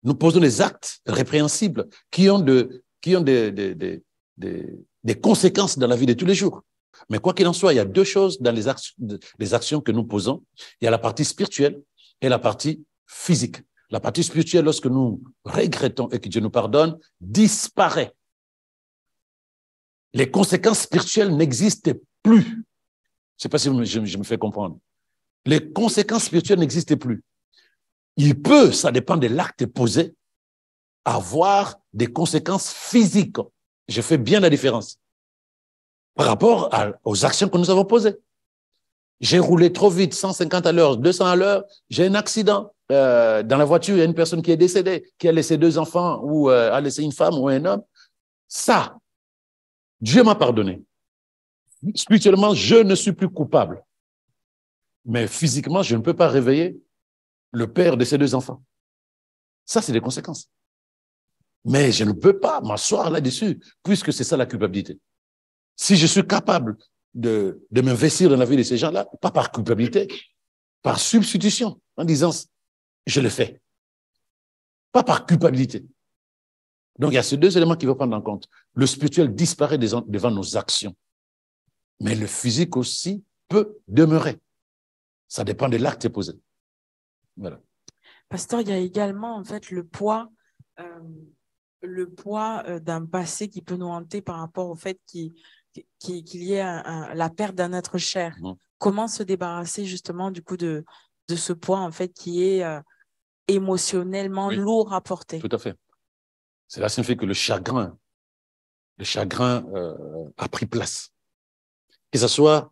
Nous posons des actes répréhensibles qui ont des conséquences dans la vie de tous les jours. Mais quoi qu'il en soit, il y a deux choses dans les actions que nous posons. Il y a la partie spirituelle et la partie physique. La partie spirituelle, lorsque nous regrettons et que Dieu nous pardonne, disparaît. Les conséquences spirituelles n'existent plus. Je ne sais pas si je me fais comprendre. Les conséquences spirituelles n'existent plus. Il peut, ça dépend de l'acte posé, avoir des conséquences physiques. Je fais bien la différence par rapport aux actions que nous avons posées. J'ai roulé trop vite, 150 à l'heure, 200 à l'heure, j'ai un accident. Dans la voiture, il y a une personne qui est décédée, qui a laissé 2 enfants ou a laissé une femme ou un homme. Ça, Dieu m'a pardonné. Spirituellement, je ne suis plus coupable. Mais physiquement, je ne peux pas réveiller le père de ces 2 enfants. Ça, c'est des conséquences. Mais je ne peux pas m'asseoir là-dessus, puisque c'est ça la culpabilité. Si je suis capable de m'investir dans la vie de ces gens-là, pas par culpabilité, par substitution, en disant je le fais. Pas par culpabilité. Donc, il y a ces 2 éléments qu'il faut prendre en compte. Le spirituel disparaît devant nos actions. Mais le physique aussi peut demeurer. Ça dépend de l'acte posé. Voilà. Pasteur, il y a également, en fait, le poids le poids d'un passé qui peut nous hanter par rapport au fait qu'il y ait la perte d'un être cher. Comment se débarrasser justement du coup de ce poids en fait qui est émotionnellement lourd à porter. Tout à fait. Cela signifie que le chagrin a pris place. Que ce soit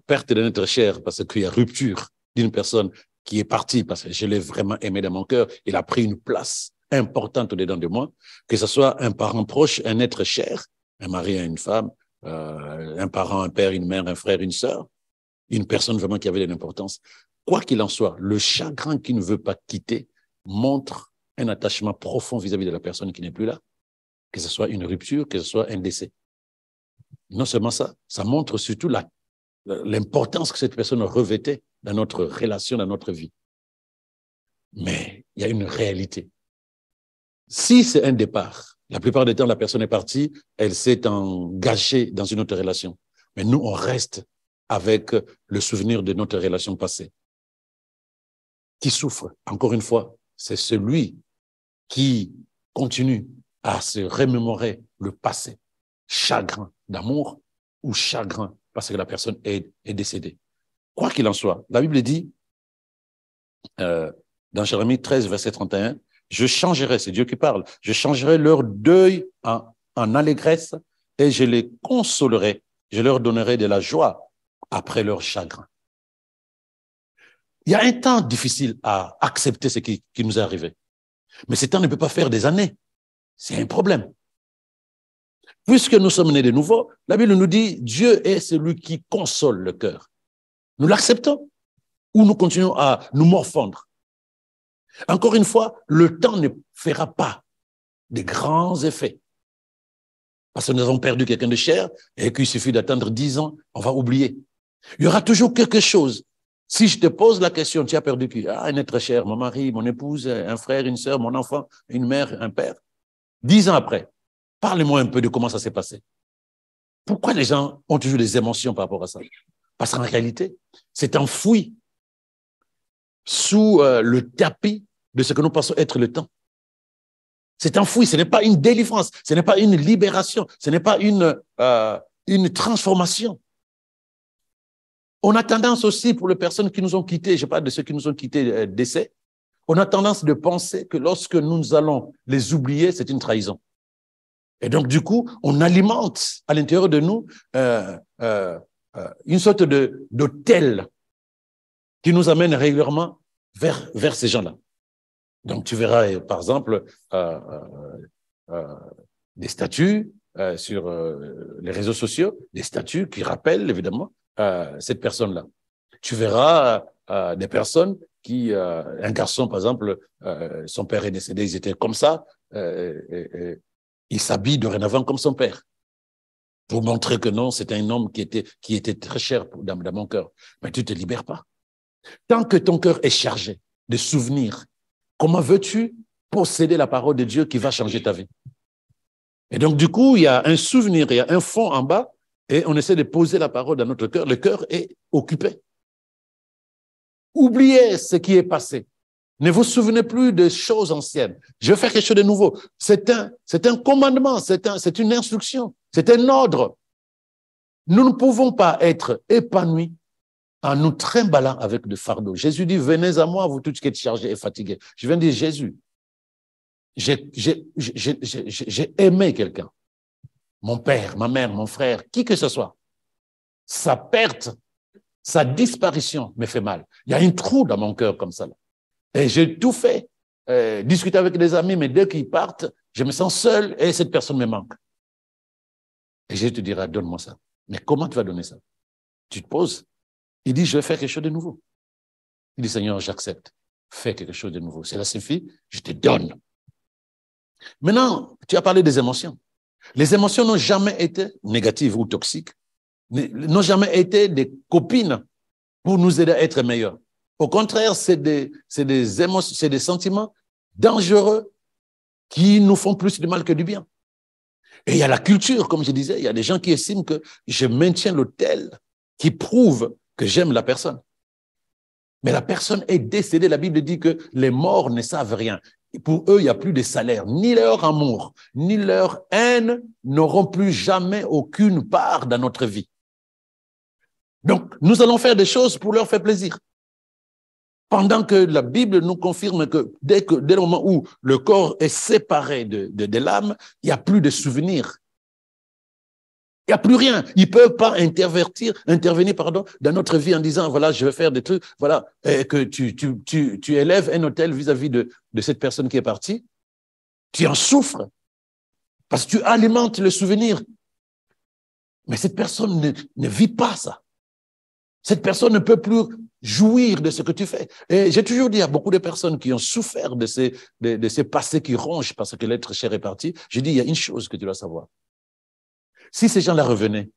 perte d'un être cher parce qu'il y a rupture d'une personne qui est partie parce que je l'ai vraiment aimé dans mon cœur, il a pris une place importante dedans de moi, que ce soit un parent proche, un être cher, un mari, une femme, un parent, un père, une mère, un frère, une sœur, une personne vraiment qui avait de l'importance. Quoi qu'il en soit, le chagrin qui ne veut pas quitter montre un attachement profond vis-à-vis de la personne qui n'est plus là, que ce soit une rupture, que ce soit un décès. Non seulement ça, ça montre surtout l'importance que cette personne revêtait dans notre relation, dans notre vie. Mais il y a une réalité. Si c'est un départ, la plupart du temps, la personne est partie, elle s'est engagée dans une autre relation. Mais nous, on reste avec le souvenir de notre relation passée. Qui souffre, encore une fois, c'est celui qui continue à se remémorer le passé. Chagrin d'amour ou chagrin parce que la personne est décédée. Quoi qu'il en soit, la Bible dit, dans Jérémie 13, verset 31, je changerai, c'est Dieu qui parle, je changerai leur deuil en allégresse et je les consolerai, je leur donnerai de la joie après leur chagrin. Il y a un temps difficile à accepter ce qui nous est arrivé. Mais ce temps ne peut pas faire des années. C'est un problème. Puisque nous sommes nés de nouveau, la Bible nous dit Dieu est celui qui console le cœur. Nous l'acceptons ou nous continuons à nous morfondre. Encore une fois, le temps ne fera pas de grands effets. Parce que nous avons perdu quelqu'un de cher et qu'il suffit d'attendre 10 ans, on va oublier. Il y aura toujours quelque chose. Si je te pose la question, tu as perdu qui? Ah, un être cher, mon mari, mon épouse, un frère, une sœur, mon enfant, une mère, un père. 10 ans après, parlez-moi un peu de comment ça s'est passé. Pourquoi les gens ont toujours des émotions par rapport à ça? Parce qu'en réalité, c'est enfoui sous le tapis de ce que nous pensons être le temps. C'est enfoui, ce n'est pas une délivrance, ce n'est pas une libération, ce n'est pas une transformation. On a tendance aussi, pour les personnes qui nous ont quittés, je parle de ceux qui nous ont quittés décès, on a tendance de penser que lorsque nous allons les oublier, c'est une trahison. Et donc, du coup, on alimente à l'intérieur de nous une sorte d'autel qui nous amène régulièrement vers ces gens-là. Donc, tu verras, par exemple, des statuts sur les réseaux sociaux, des statuts qui rappellent, évidemment, cette personne-là. Tu verras des personnes qui, un garçon, par exemple, son père est décédé, ils étaient comme ça, il s'habille dorénavant comme son père, pour montrer que non, c'est un homme qui était très cher dans mon cœur. Mais tu ne te libères pas. Tant que ton cœur est chargé de souvenirs, comment veux-tu posséder la parole de Dieu qui va changer ta vie? Et donc, du coup, il y a un souvenir, il y a un fond en bas, et on essaie de poser la parole dans notre cœur. Le cœur est occupé. Oubliez ce qui est passé. Ne vous souvenez plus de choses anciennes. Je vais faire quelque chose de nouveau. C'est un commandement, c'est une instruction, c'est un ordre. Nous ne pouvons pas être épanouis en nous trimballant avec de fardeaux. Jésus dit, venez à moi, vous tous qui êtes chargés et fatigués. Je viens de dire, Jésus, j'ai aimé quelqu'un. Mon père, ma mère, mon frère, qui que ce soit. Sa perte, sa disparition me fait mal. Il y a un trou dans mon cœur comme ça. Là. Et j'ai tout fait. Discuter avec des amis, mais dès qu'ils partent, je me sens seul et cette personne me manque. Et Jésus te dira, donne-moi ça. Mais comment tu vas donner ça? Tu te poses. Il dit, je vais faire quelque chose de nouveau. Il dit, Seigneur, j'accepte. Fais quelque chose de nouveau. Cela suffit, je te donne. Maintenant, tu as parlé des émotions. Les émotions n'ont jamais été négatives ou toxiques, n'ont jamais été des copines pour nous aider à être meilleurs. Au contraire, c'est des émotions, c'est des sentiments dangereux qui nous font plus de mal que du bien. Et il y a la culture, comme je disais, il y a des gens qui estiment que je maintiens l'autel qui prouve que j'aime la personne. Mais la personne est décédée. La Bible dit que les morts ne savent rien. Pour eux, il n'y a plus de salaire. Ni leur amour, ni leur haine n'auront plus jamais aucune part dans notre vie. Donc, nous allons faire des choses pour leur faire plaisir. Pendant que la Bible nous confirme que dès le moment où le corps est séparé de l'âme, il n'y a plus de souvenirs. Il n'y a plus rien. Ils ne peuvent pas intervenir dans notre vie en disant, voilà, je vais faire des trucs, voilà, et que tu élèves un hôtel vis-à-vis de cette personne qui est partie. Tu en souffres parce que tu alimentes le souvenir. Mais cette personne ne vit pas ça. Cette personne ne peut plus jouir de ce que tu fais. Et j'ai toujours dit à beaucoup de personnes qui ont souffert de ces passés qui rongent parce que l'être cher est parti, j'ai dit, il y a une chose que tu dois savoir. Si ces gens-là revenaient,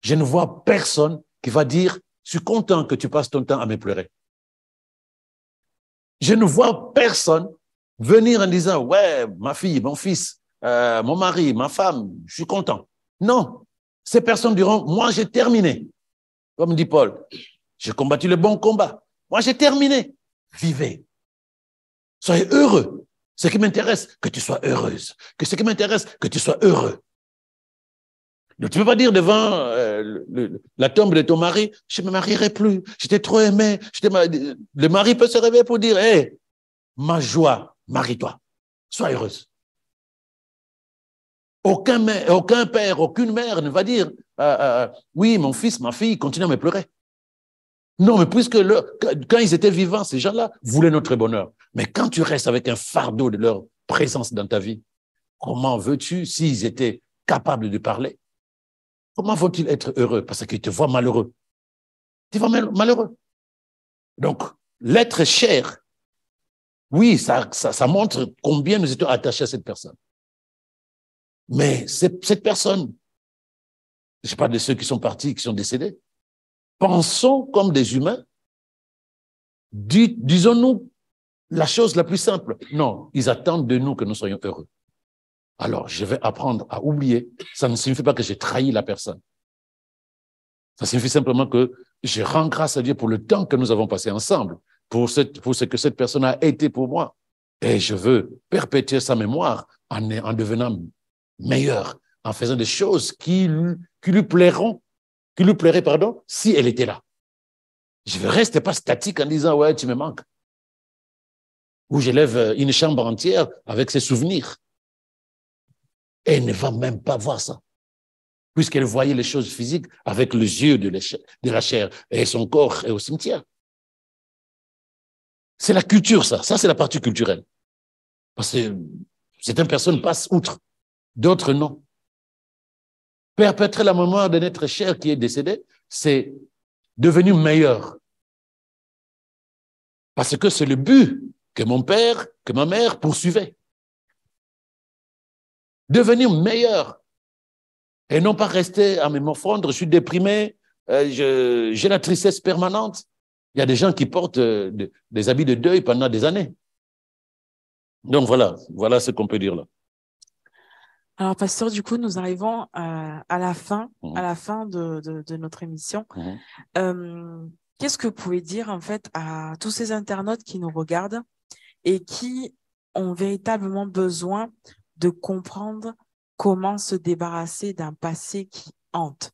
je ne vois personne qui va dire, je suis content que tu passes ton temps à me pleurer. Je ne vois personne venir en disant, ouais, ma fille, mon fils, mon mari, ma femme, je suis content. Non, ces personnes diront, moi j'ai terminé. Comme dit Paul, j'ai combattu le bon combat. Moi, j'ai terminé. Vivez. Soyez heureux. Ce qui m'intéresse, que tu sois heureuse. Que ce qui m'intéresse, que tu sois heureux. Donc, tu ne peux pas dire devant la tombe de ton mari, je ne me marierai plus, je t'ai trop aimé. Le mari peut se réveiller pour dire, hé, ma joie, marie-toi. Sois heureuse. Aucun père, aucune mère ne va dire, oui, mon fils, ma fille, continue à me pleurer. Non, mais puisque quand ils étaient vivants, ces gens-là voulaient notre bonheur. Mais quand tu restes avec un fardeau de leur présence dans ta vie, comment veux-tu, s'ils étaient capables de parler, comment vont-ils être heureux? Parce qu'ils te voient malheureux. Tu vois malheureux. Donc, l'être cher, oui, ça montre combien nous étions attachés à cette personne. Mais cette personne, je parle de ceux qui sont partis, qui sont décédés, pensons comme des humains, disons-nous la chose la plus simple. Non, ils attendent de nous que nous soyons heureux. Alors, je vais apprendre à oublier. Ça ne signifie pas que j'ai trahi la personne. Ça signifie simplement que je rends grâce à Dieu pour le temps que nous avons passé ensemble, pour ce que cette personne a été pour moi. Et je veux perpétuer sa mémoire en devenant meilleur, en faisant des choses qui lui plairaient, si elle était là. Je ne reste pas statique en disant, ouais, tu me manques. Ou j'élève une chambre entière avec ses souvenirs. Et elle ne va même pas voir ça. Puisqu'elle voyait les choses physiques avec les yeux de la chair et son corps est au cimetière. C'est la culture, ça. Ça, c'est la partie culturelle. Parce que certaines personnes passent outre, d'autres non. Perpétrer la mémoire d'un être cher qui est décédé, c'est devenu meilleur. Parce que c'est le but que mon père, que ma mère poursuivaient. Devenir meilleur. Et non pas rester à me morfondre, je suis déprimé, j'ai la tristesse permanente. Il y a des gens qui portent des habits de deuil pendant des années. Donc voilà ce qu'on peut dire là. Alors, pasteur, du coup, nous arrivons à la fin de notre émission. Qu'est-ce que vous pouvez dire, en fait, à tous ces internautes qui nous regardent et qui ont véritablement besoin de comprendre comment se débarrasser d'un passé qui hante?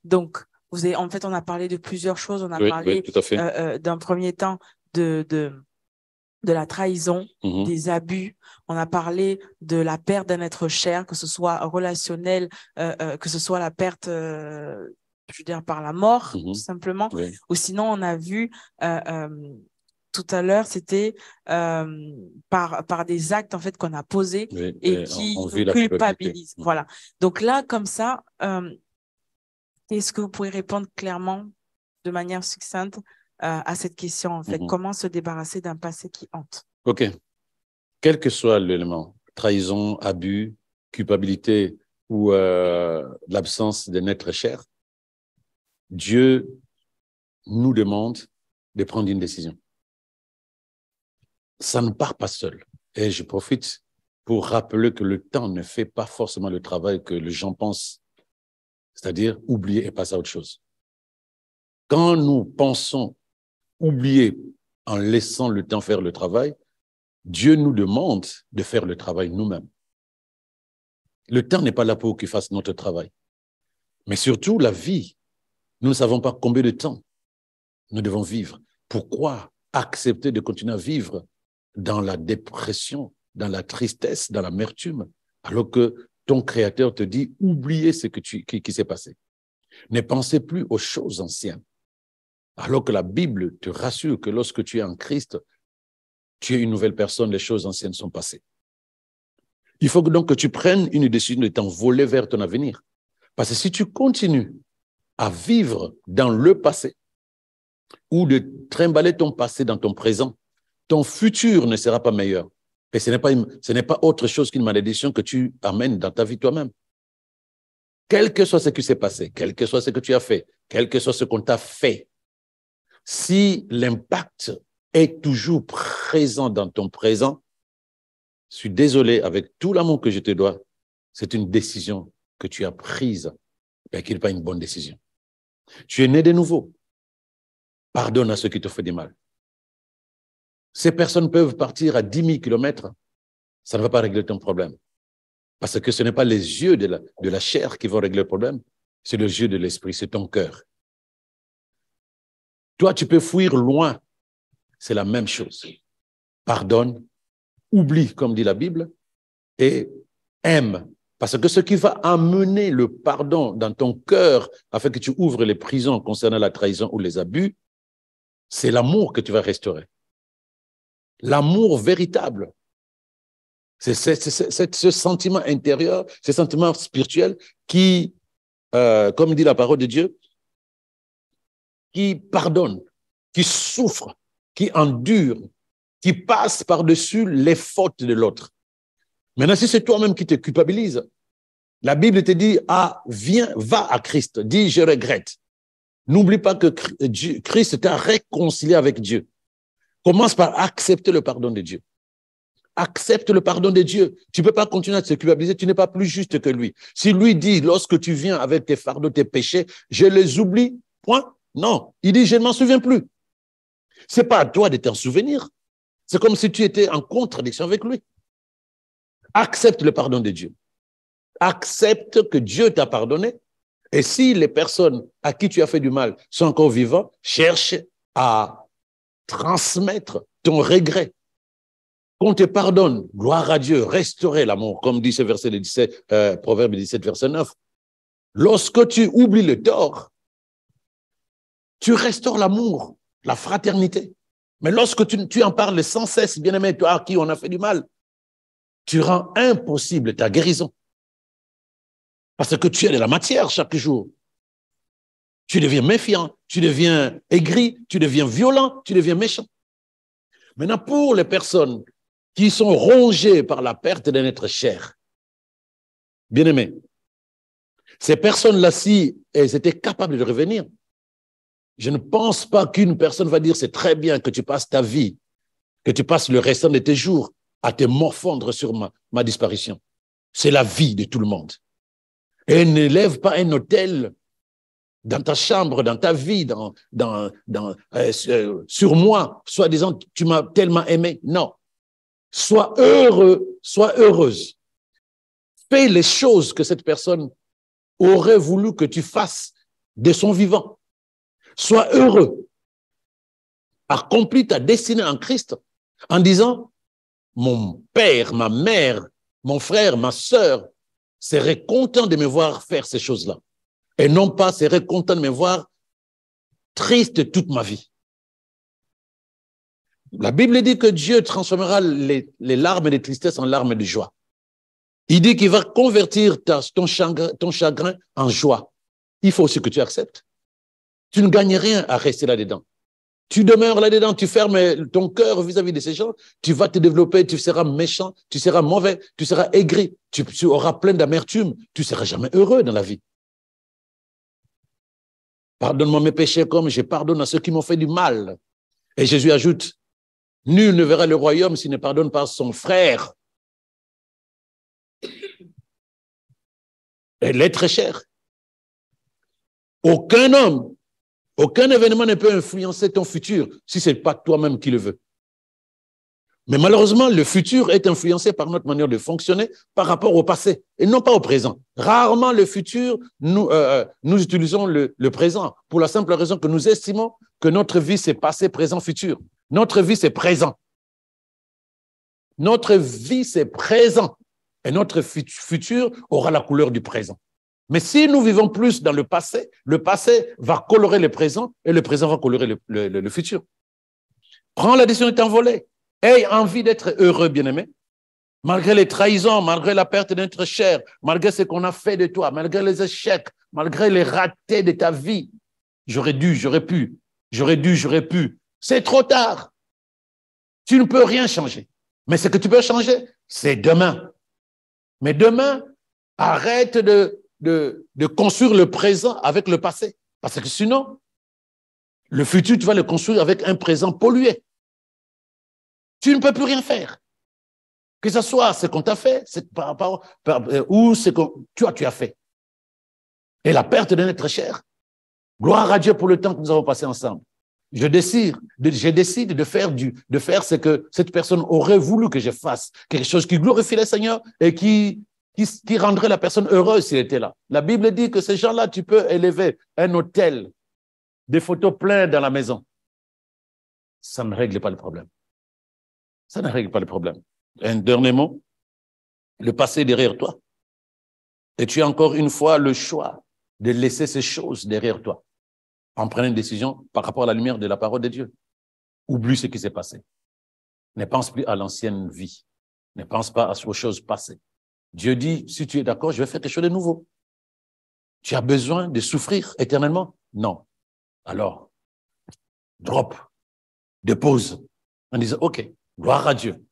Donc, en fait, on a parlé de plusieurs choses. On a parlé d'un premier temps de la trahison, des abus. On a parlé de la perte d'un être cher, que ce soit relationnel, que ce soit la perte, je veux dire, par la mort, tout simplement. Oui. Ou sinon, on a vu tout à l'heure, c'était par des actes en fait qu'on a posés et qui culpabilisent. Voilà. Donc là, comme ça, est-ce que vous pouvez répondre clairement, de manière succincte, à cette question, en fait, comment se débarrasser d'un passé qui hante? OK. Quel que soit l'élément, trahison, abus, culpabilité ou l'absence d'un être cher, Dieu nous demande de prendre une décision. Ça ne part pas seul. Et je profite pour rappeler que le temps ne fait pas forcément le travail que les gens pensent, c'est-à-dire oublier et passer à autre chose. Quand nous pensons oublier en laissant le temps faire le travail, Dieu nous demande de faire le travail nous-mêmes. Le temps n'est pas là pour qu'il fasse notre travail. Mais surtout, la vie, nous ne savons pas combien de temps nous devons vivre. Pourquoi accepter de continuer à vivre dans la dépression, dans la tristesse, dans l'amertume, alors que ton Créateur te dit, oubliez ce qui s'est passé. Ne pensez plus aux choses anciennes. Alors que la Bible te rassure que lorsque tu es en Christ, tu es une nouvelle personne, les choses anciennes sont passées. Il faut donc que tu prennes une décision de t'envoler vers ton avenir. Parce que si tu continues à vivre dans le passé, ou de trimballer ton passé dans ton présent, ton futur ne sera pas meilleur. Et ce n'est pas autre chose qu'une malédiction que tu amènes dans ta vie toi-même. Quel que soit ce qui s'est passé, quel que soit ce que tu as fait, quel que soit ce qu'on t'a fait, si l'impact est toujours présent dans ton présent, je suis désolé, avec tout l'amour que je te dois, c'est une décision que tu as prise, mais qui n'est pas une bonne décision. Tu es né de nouveau. Pardonne à ceux qui te font du mal. Ces personnes peuvent partir à 10 000 kilomètres, ça ne va pas régler ton problème. Parce que ce n'est pas les yeux de la chair qui vont régler le problème, c'est les yeux de l'esprit, c'est ton cœur. Toi, tu peux fuir loin, c'est la même chose. Pardonne, oublie, comme dit la Bible, et aime. Parce que ce qui va amener le pardon dans ton cœur, afin que tu ouvres les prisons concernant la trahison ou les abus, c'est l'amour que tu vas restaurer. L'amour véritable. C'est ce sentiment intérieur, ce sentiment spirituel qui, comme dit la parole de Dieu, qui pardonne, qui souffre, qui endure, qui passe par-dessus les fautes de l'autre. Maintenant, si c'est toi-même qui te culpabilise, la Bible te dit, ah, viens, va à Christ, dis, je regrette. N'oublie pas que Christ t'a réconcilié avec Dieu. Commence par accepter le pardon de Dieu. Accepte le pardon de Dieu. Tu ne peux pas continuer à te culpabiliser, tu n'es pas plus juste que lui. Si lui dit, lorsque tu viens avec tes fardeaux, tes péchés, je les oublie, point. Non, il dit, je ne m'en souviens plus. Ce n'est pas à toi de t'en souvenir. C'est comme si tu étais en contradiction avec lui. Accepte le pardon de Dieu. Accepte que Dieu t'a pardonné. Et si les personnes à qui tu as fait du mal sont encore vivantes, cherche à transmettre ton regret. Qu'on te pardonne, gloire à Dieu, restaurer l'amour, comme dit ce verset de 17, Proverbe 17, verset 9. Lorsque tu oublies le tort, tu restaures l'amour, la fraternité. Mais lorsque tu en parles sans cesse, bien-aimé, toi à qui on a fait du mal, tu rends impossible ta guérison. Parce que tu es de la matière chaque jour. Tu deviens méfiant, tu deviens aigri, tu deviens violent, tu deviens méchant. Maintenant, pour les personnes qui sont rongées par la perte d'un être cher, bien-aimés, ces personnes-là, si elles étaient capables de revenir, je ne pense pas qu'une personne va dire c'est très bien que tu passes ta vie, que tu passes le restant de tes jours à te morfondre sur ma disparition. C'est la vie de tout le monde. Et ne lève pas un autel dans ta chambre, dans ta vie, sur moi, soi-disant, tu m'as tellement aimé. Non. Sois heureux, sois heureuse. Fais les choses que cette personne aurait voulu que tu fasses de son vivant. Sois heureux. Accomplis ta destinée en Christ en disant, mon père, ma mère, mon frère, ma sœur seraient contents de me voir faire ces choses-là. Et non pas seraient contents de me voir triste toute ma vie. La Bible dit que Dieu transformera les larmes de tristesse en larmes de joie. Il dit qu'il va convertir ton chagrin en joie. Il faut aussi que tu acceptes. Tu ne gagnes rien à rester là-dedans. Tu demeures là-dedans, tu fermes ton cœur vis-à-vis de ces gens, tu vas te développer, tu seras méchant, tu seras mauvais, tu seras aigri, tu auras plein d'amertume, tu ne seras jamais heureux dans la vie. Pardonne-moi mes péchés comme je pardonne à ceux qui m'ont fait du mal. Et Jésus ajoute, nul ne verra le royaume s'il ne pardonne pas son frère. Elle est très chère. Aucun homme, aucun événement ne peut influencer ton futur si ce n'est pas toi-même qui le veux. Mais malheureusement, le futur est influencé par notre manière de fonctionner par rapport au passé et non pas au présent. Rarement le futur, nous utilisons le présent pour la simple raison que nous estimons que notre vie, c'est passé, présent, futur. Notre vie, c'est présent. Notre vie, c'est présent. Et notre futur aura la couleur du présent. Mais si nous vivons plus dans le passé va colorer le présent et le présent va colorer le futur. Prends la décision de t'envoler. Aie envie d'être heureux, bien-aimé. Malgré les trahisons, malgré la perte de notre chair, malgré ce qu'on a fait de toi, malgré les échecs, malgré les ratés de ta vie. J'aurais dû, j'aurais pu. J'aurais dû, j'aurais pu. C'est trop tard. Tu ne peux rien changer. Mais ce que tu peux changer, c'est demain. Mais demain, arrête de construire le présent avec le passé. Parce que sinon, le futur, tu vas le construire avec un présent pollué. Tu ne peux plus rien faire. Que ce soit ce qu'on t'a fait, ou ce que tu as fait. Et la perte de notre chair, gloire à Dieu pour le temps que nous avons passé ensemble. Je décide de faire ce que cette personne aurait voulu que je fasse. Quelque chose qui glorifie le Seigneur et qui rendrait la personne heureuse s'il était là. La Bible dit que ces gens-là, tu peux élever un hôtel, des photos pleines dans la maison. Ça ne règle pas le problème. Ça ne règle pas le problème. Un dernier mot, le passé est derrière toi. Et tu as encore une fois le choix de laisser ces choses derrière toi en prenant une décision par rapport à la lumière de la parole de Dieu. Oublie ce qui s'est passé. Ne pense plus à l'ancienne vie. Ne pense pas aux choses passées. Dieu dit, si tu es d'accord, je vais faire quelque chose de nouveau. Tu as besoin de souffrir éternellement? Non. Alors, drop, dépose, en disant, OK, gloire à Dieu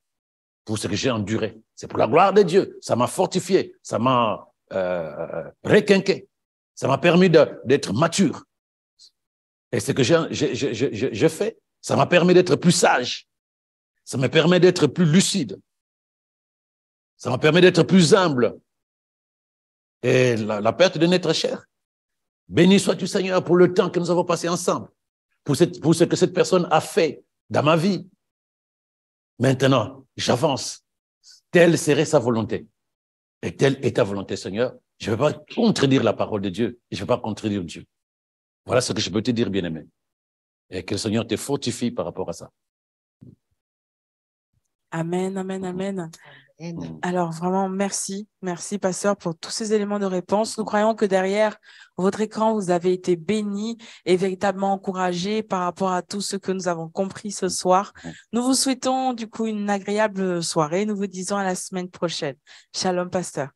pour ce que j'ai enduré. C'est pour la gloire de Dieu. Ça m'a fortifié, ça m'a requinqué, ça m'a permis d'être mature. Et ce que je fais, ça m'a permis d'être plus sage. Ça me permet d'être plus lucide. Ça m'a permis d'être plus humble. Et la perte de notre chair. Béni sois-tu, Seigneur, pour le temps que nous avons passé ensemble, pour ce que cette personne a fait dans ma vie. Maintenant, j'avance. Telle serait sa volonté. Et telle est ta volonté, Seigneur. Je ne vais pas contredire la parole de Dieu. Je ne vais pas contredire Dieu. Voilà ce que je peux te dire, bien-aimé. Et que le Seigneur te fortifie par rapport à ça. Amen, amen, amen. Amen. Alors vraiment, merci, pasteur, pour tous ces éléments de réponse. Nous croyons que derrière votre écran, vous avez été bénis et véritablement encouragés par rapport à tout ce que nous avons compris ce soir. Nous vous souhaitons du coup une agréable soirée. Nous vous disons à la semaine prochaine. Shalom, pasteur.